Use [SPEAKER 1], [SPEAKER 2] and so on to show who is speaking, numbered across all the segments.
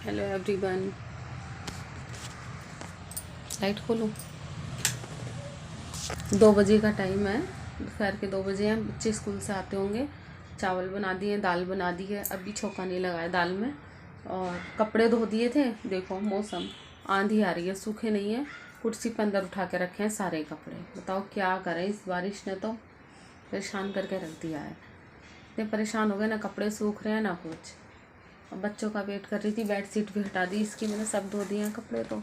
[SPEAKER 1] Hello everyone. Light खोलूँ। 2 बजे का टाइम है, दोपहर के 2 बजे हैं। बच्चे स्कूल से आते होंगे। चावल बना दिए, दाल बना दी है, अभी छौंका नहीं लगाया दाल में। और कपड़े धो दिए थे। देखो मौसम, आंधी आ रही है, सूखे नहीं है। कुर्सी पर अंदर उठा के रखे हैं सारे कपड़े। बताओ क्या करें, इस बारिश ने तो परेशान करके रख दिया है। इतने परेशान हो गए, ना कपड़े सूख रहे हैं ना कुछ। अब बच्चों का वेट कर रही थी, बेडशीट भी हटा दी इसकी मैंने, सब धो दिए हैं कपड़े। तो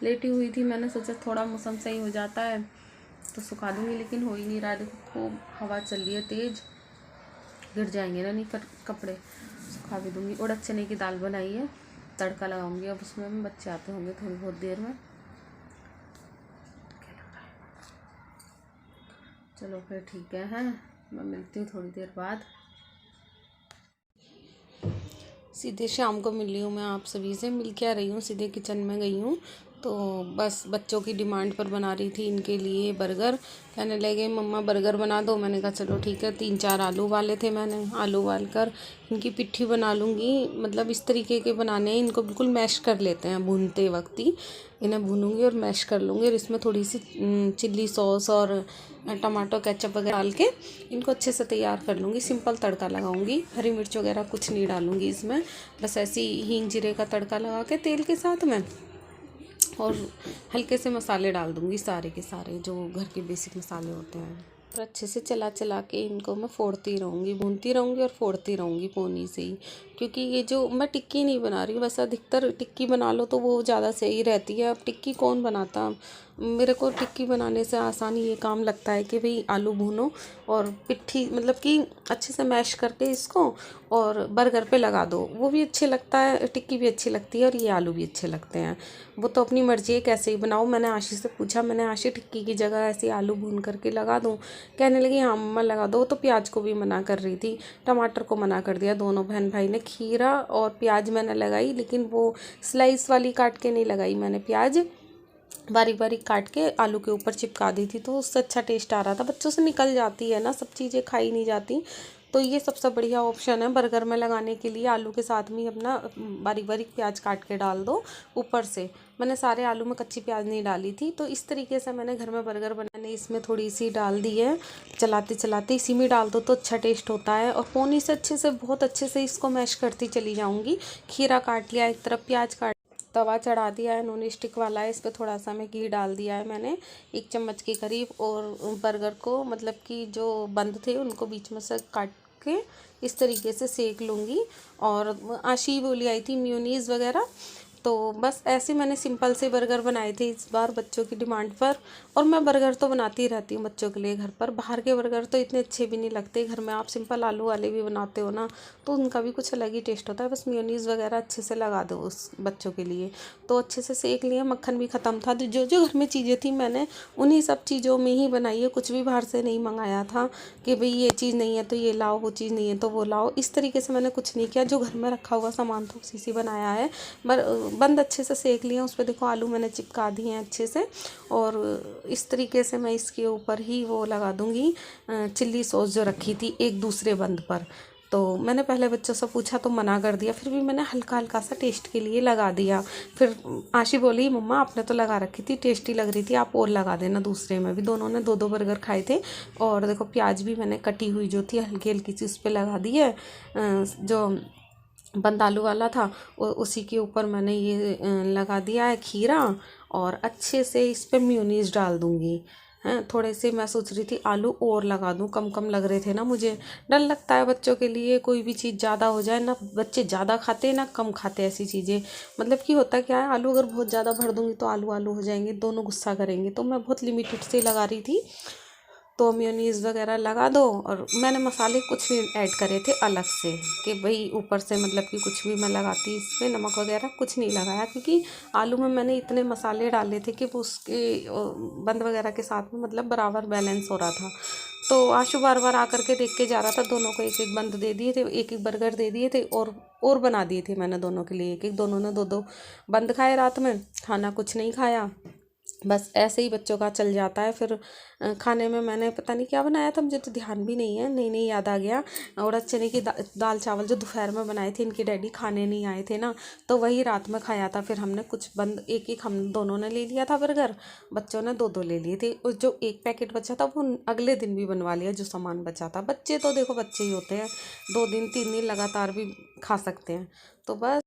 [SPEAKER 1] लेटी हुई थी, मैंने सोचा थोड़ा मौसम सही हो जाता है तो सुखा दूंगी, लेकिन हो ही नहीं रहा। देखो खूब हवा चल रही है तेज, गिर जाएंगे ना नहीं कपड़े। सुखा भी दूंगी। उड़द चने की दाल बनाई है, तड़का लगाऊंगी अब उसमें। बच्चे आते होंगे थोड़ी बहुत देर में। चलो फिर ठीक है, हैं मैं मिलती हूँ थोड़ी देर बाद। सीधे शाम को मिली हूँ मैं आप सभी से, मिल के आ रही हूँ, सीधे किचन में गई हूँ। तो बस बच्चों की डिमांड पर बना रही थी इनके लिए बर्गर। कहने लगे मम्मा बर्गर बना दो। मैंने कहा चलो ठीक है। 3-4 आलू उबाले थे मैंने, आलू उबाल कर इनकी पिट्ठी बना लूँगी। मतलब इस तरीके के बनाने हैं, इनको बिल्कुल मैश कर लेते हैं भूनते वक्त ही। इन्हें भूनूंगी और मैश कर लूँगी, और इसमें थोड़ी सी चिल्ली सॉस और टमाटो केचप वगैरह डाल के इनको अच्छे से तैयार कर लूँगी। सिंपल तड़का लगाऊंगी, हरी मिर्च वगैरह कुछ नहीं डालूँगी इसमें। बस ऐसे ही हींग जीरे का तड़का लगा के तेल के साथ में, और हल्के से मसाले डाल दूँगी सारे के सारे जो घर के बेसिक मसाले होते हैं। और अच्छे से चला चला के इनको मैं फोड़ती रहूँगी, भूनती रहूँगी और फोड़ती रहूँगी पोनी से ही। क्योंकि ये जो मैं टिक्की नहीं बना रही हूँ, वैसे अधिकतर टिक्की बना लो तो वो ज़्यादा सही रहती है। अब टिक्की कौन बनाता। मेरे को टिक्की बनाने से आसान ये काम लगता है कि भाई आलू भूनो और पिट्ठी, मतलब कि अच्छे से मैश करके इसको और बर्गर पे लगा दो, वो भी अच्छे लगता है, टिक्की भी अच्छी लगती है और ये आलू भी अच्छे लगते हैं। वो तो अपनी मर्जी है कैसे ही बनाओ। मैंने आशी से पूछा, मैंने आशी टिक्की की जगह ऐसे आलू भून करके लगा दूँ। कहने लगी हाँ मम्मा लगा दो। तो प्याज को भी मना कर रही थी, टमाटर को मना कर दिया। दोनों बहन भाई ने खीरा और प्याज मैंने लगाई, लेकिन वो स्लाइस वाली काट के नहीं लगाई मैंने। प्याज बारीक बारीक काट के आलू के ऊपर चिपका दी थी, तो उससे अच्छा टेस्ट आ रहा था। बच्चों से निकल जाती है ना, सब चीज़ें खाई नहीं जाती। तो ये सबसे बढ़िया ऑप्शन है बर्गर में लगाने के लिए। आलू के साथ में अपना बारीक बारीक प्याज काट के डाल दो ऊपर से। मैंने सारे आलू में कच्ची प्याज नहीं डाली थी। तो इस तरीके से मैंने घर में बर्गर बनाने, इसमें थोड़ी सी डाल दी है। चलाते चलाते इसी में डाल दो तो अच्छा टेस्ट होता है। और पोनी से अच्छे से, बहुत अच्छे से इसको मैश करती चली जाऊँगी। खीरा काट लिया एक तरफ, प्याज काट, तवा चढ़ा दिया है, नॉन स्टिक वाला है। इस पर थोड़ा सा मैं घी डाल दिया है मैंने, 1 चम्मच के करीब। और बर्गर को, मतलब कि जो बंद थे उनको बीच में से काट के इस तरीके से सेक लूँगी। और आशी बोली आई थी मेयोनीज़ वगैरह। तो बस ऐसे मैंने सिंपल से बर्गर बनाए थे इस बार बच्चों की डिमांड पर। और मैं बर्गर तो बनाती रहती हूँ बच्चों के लिए घर पर। बाहर के बर्गर तो इतने अच्छे भी नहीं लगते। घर में आप सिंपल आलू वाले भी बनाते हो ना, तो उनका भी कुछ अलग ही टेस्ट होता है। बस मेयोनीज़ वगैरह अच्छे से लगा दो उस बच्चों के लिए। तो अच्छे से सेक लिए, मक्खन भी ख़त्म था। जो जो घर में चीज़ें थी मैंने उन्हीं सब चीज़ों में ही बनाई है, कुछ भी बाहर से नहीं मंगाया था कि भाई ये चीज़ नहीं है तो ये लाओ, वो चीज़ नहीं है तो वो लाओ। इस तरीके से मैंने कुछ नहीं किया, जो घर में रखा हुआ सामान था उसी से बनाया है। बंद अच्छे से सेक लिया। उस पर देखो आलू मैंने चिपका दिए हैं अच्छे से। और इस तरीके से मैं इसके ऊपर ही वो लगा दूंगी चिल्ली सॉस जो रखी थी एक दूसरे बंद पर। तो मैंने पहले बच्चों से पूछा तो मना कर दिया, फिर भी मैंने हल्का हल्का सा टेस्ट के लिए लगा दिया। फिर आशी बोली मम्मा आपने तो लगा रखी थी, टेस्टी लग रही थी, आप और लगा देना दूसरे में भी। दोनों ने 2-2 बर्गर खाए थे। और देखो प्याज भी मैंने कटी हुई जो थी हल्की हल्की सी उस पर लगा दी है। जो बंद आलू वाला था उसी के ऊपर मैंने ये लगा दिया है खीरा। और अच्छे से इस पर मेयोनीज़ डाल दूँगी। हैं थोड़े से मैं सोच रही थी आलू और लगा दूँ, कम कम लग रहे थे ना मुझे। डर लगता है बच्चों के लिए, कोई भी चीज़ ज़्यादा हो जाए ना, बच्चे ज़्यादा खाते ना कम खाते ऐसी चीज़ें। मतलब कि होता क्या है, आलू अगर बहुत ज़्यादा भर दूँगी तो आलू आलू हो जाएंगे, दोनों गुस्सा करेंगे। तो मैं बहुत लिमिटेड से लगा रही थी। तो मेयोनीज़ वगैरह लगा दो। और मैंने मसाले कुछ नहीं ऐड करे थे अलग से कि भाई ऊपर से, मतलब कि कुछ भी मैं लगाती इसमें, नमक वगैरह कुछ नहीं लगाया। क्योंकि आलू में मैंने इतने मसाले डाले थे कि वो उसके बंद वगैरह के साथ में मतलब बराबर बैलेंस हो रहा था। तो आशु बार बार आकर के देख के जा रहा था। दोनों को एक एक बंद दे दिए थे, एक एक बर्गर दे दिए थे। और बना दिए थे मैंने दोनों के लिए एक एक। दोनों ने 2-2 बंद खाए रात में, खाना कुछ नहीं खाया। बस ऐसे ही बच्चों का चल जाता है। फिर खाने में मैंने पता नहीं क्या बनाया था, मुझे तो ध्यान भी नहीं है, नहीं याद आ गया। और चने की दाल चावल जो दोपहर में बनाए थे, इनके डैडी खाने नहीं आए थे ना, तो वही रात में खाया था। फिर हमने कुछ बंद एक हम दोनों ने ले लिया था बर्गर, बच्चों ने 2 ले लिए थे। और जो एक पैकेट बचा था वो अगले दिन भी बनवा लिया, जो सामान बचा था। बच्चे तो देखो बच्चे ही होते हैं, 2 दिन 3 दिन लगातार भी खा सकते हैं। तो बस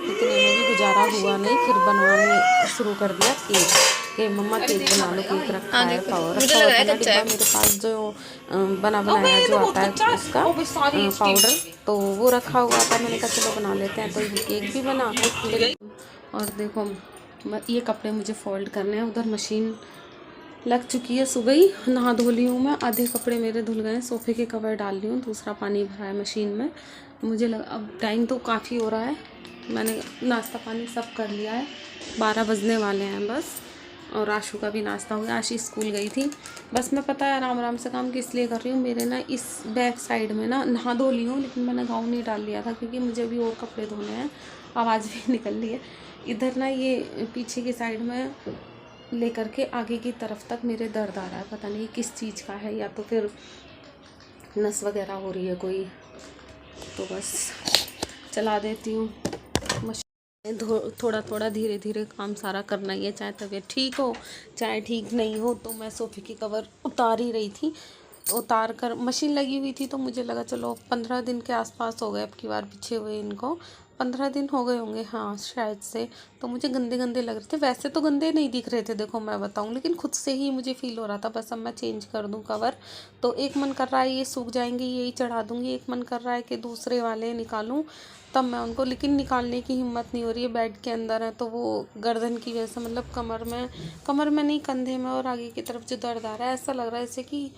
[SPEAKER 1] इतने में भी गुजारा हुआ नहीं, फिर बनवाने शुरू कर दिया केक कि मम्मा केक बना लो। केक रखा है रखा हुआ था ना डिब्बा मेरे पास, जो बना बनाया जो आता है उसका पाउडर, तो वो रखा हुआ था। मैंने कहा चलो बना लेते हैं, तो ये केक भी बना। और देखो ये कपड़े मुझे फोल्ड करने हैं, उधर मशीन लग चुकी है। सुबह ही नहा धो ली हूँ मैं, आधे कपड़े मेरे धुल गए हैं। सोफ़े के कवर डाल रही हूँ, दूसरा पानी भरा है मशीन में। मुझे लगा अब टाइम तो काफ़ी हो रहा है, मैंने नाश्ता पानी सब कर लिया है, 12 बजने वाले हैं बस। और आशू का भी नाश्ता हो गया, आशी स्कूल गई थी। बस मैं पता है आराम आराम से काम किस लिए कर रही हूँ, मेरे ना इस बैक साइड में ना नहा धो ली हूँ, लेकिन मैंने गाउन नहीं डाल लिया था क्योंकि मुझे भी और कपड़े धोने हैं। आवाज़ भी निकल रही है। इधर ना ये पीछे की साइड में लेकर के आगे की तरफ तक मेरे दर्द आ रहा है, पता नहीं किस चीज़ का है, या तो फिर नस वगैरह हो रही है कोई। तो बस चला देती हूँ मशीन, थोड़ा थोड़ा धीरे धीरे काम सारा करना ही है, चाहे तबीयत ठीक हो चाहे ठीक नहीं हो। तो मैं सोफ़े की कवर उतार ही रही थी, उतार कर मशीन लगी हुई थी, तो मुझे लगा चलो 15 दिन के आसपास हो गए अब की बार बिछे हुए इनको, 15 दिन हो गए होंगे हाँ शायद से। तो मुझे गंदे गंदे लग रहे थे, वैसे तो गंदे नहीं दिख रहे थे देखो मैं बताऊं, लेकिन खुद से ही मुझे फील हो रहा था बस अब मैं चेंज कर दूं कवर। तो एक मन कर रहा है ये सूख जाएंगे यही चढ़ा दूंगी, एक मन कर रहा है कि दूसरे वाले निकालूं तब मैं उनको, लेकिन निकालने की हिम्मत नहीं हो रही है। बेड के अंदर है तो वो गर्दन की वजह से, मतलब कमर में नहीं कंधे में और आगे की तरफ जो दर्द आ रहा है, ऐसा लग रहा है जैसे कि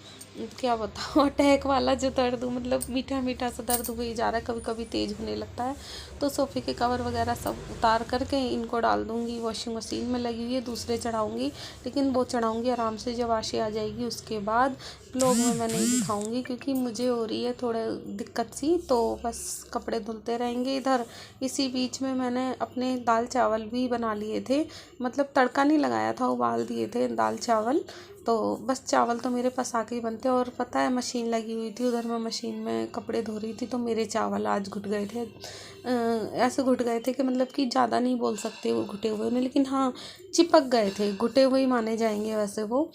[SPEAKER 1] क्या बताऊँ अटैक वाला जो दर्द, मतलब मीठा मीठा सा दर्द हुए जा रहा है, कभी कभी तेज़ होने लगता है। तो सोफ़े के कवर वगैरह सब उतार करके इनको डाल दूँगी, वॉशिंग मशीन में लगी हुई है, दूसरे चढ़ाऊँगी, लेकिन वो चढ़ाऊँगी आराम से जब आशी आ जाएगी उसके बाद। ब्लॉग में मैं नहीं दिखाऊँगी क्योंकि मुझे हो रही है थोड़ा दिक्कत सी, तो बस कपड़े धुलते रहेंगे इधर। इसी बीच में मैंने अपने दाल चावल भी बना लिए थे, मतलब तड़का नहीं लगाया था, उबाल दिए थे दाल चावल। तो बस चावल तो मेरे पास आके ही बनते। और पता है मशीन लगी हुई थी उधर, मैं मशीन में कपड़े धो रही थी, तो मेरे चावल आज घुट गए थे, ऐसे घुट गए थे कि मतलब कि ज़्यादा नहीं बोल सकते वो घुटे हुए ने, लेकिन हाँ चिपक गए थे, घुटे हुए ही माने जाएंगे वैसे वो।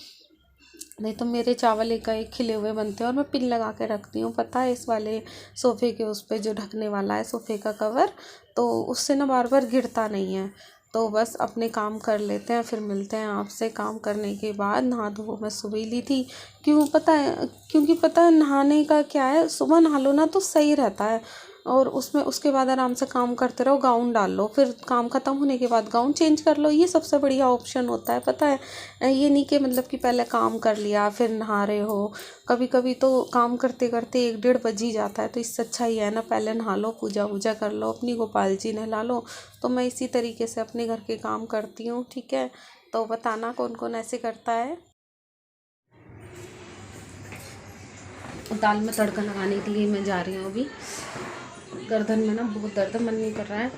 [SPEAKER 1] नहीं तो मेरे चावल एक खिले हुए बनते हैं। और मैं पिन लगा के रखती हूँ, पता है इस वाले सोफ़े के उस पर जो ढकने वाला है सोफ़े का कवर, तो उससे ना बार बार गिरता नहीं है। तो बस अपने काम कर लेते हैं, फिर मिलते हैं आपसे। काम करने के बाद नहा धो मैं सुबह ली थी, क्योंकि पता है नहाने का क्या है, सुबह नहा लो ना तो सही रहता है, और उसके बाद आराम से काम करते रहो, गाउन डाल लो, फिर काम ख़त्म होने के बाद गाउन चेंज कर लो, ये सबसे बढ़िया ऑप्शन होता है पता है। ये नहीं कि मतलब कि पहले काम कर लिया फिर नहा रहे हो, कभी कभी तो काम करते करते 1-1:30 बज ही जाता है। तो इससे अच्छा ही है ना पहले नहा लो, पूजा वूजा कर लो, अपनी गोपाल जी नहला लो। तो मैं इसी तरीके से अपने घर के काम करती हूँ, ठीक है। तो बताना कौन कौन ऐसे करता है। दाल में तड़का लगाने के लिए मैं जा रही हूँ अभी। गर्दन में ना बहुत दर्द, मन नहीं कर रहा है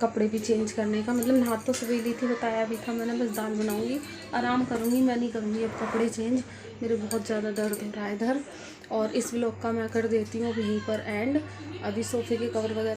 [SPEAKER 1] कपड़े भी चेंज करने का, मतलब नहा तो सुबह ली थी, बताया भी था मैंने, बस दाल बनाऊंगी आराम करूंगी, मैं नहीं करूंगी अब कपड़े चेंज, मेरे बहुत ज़्यादा दर्द हो रहा है इधर। और इस व्लॉग का मैं कर देती हूँ अब यहीं पर एंड। अभी सोफ़े के कवर वगैरह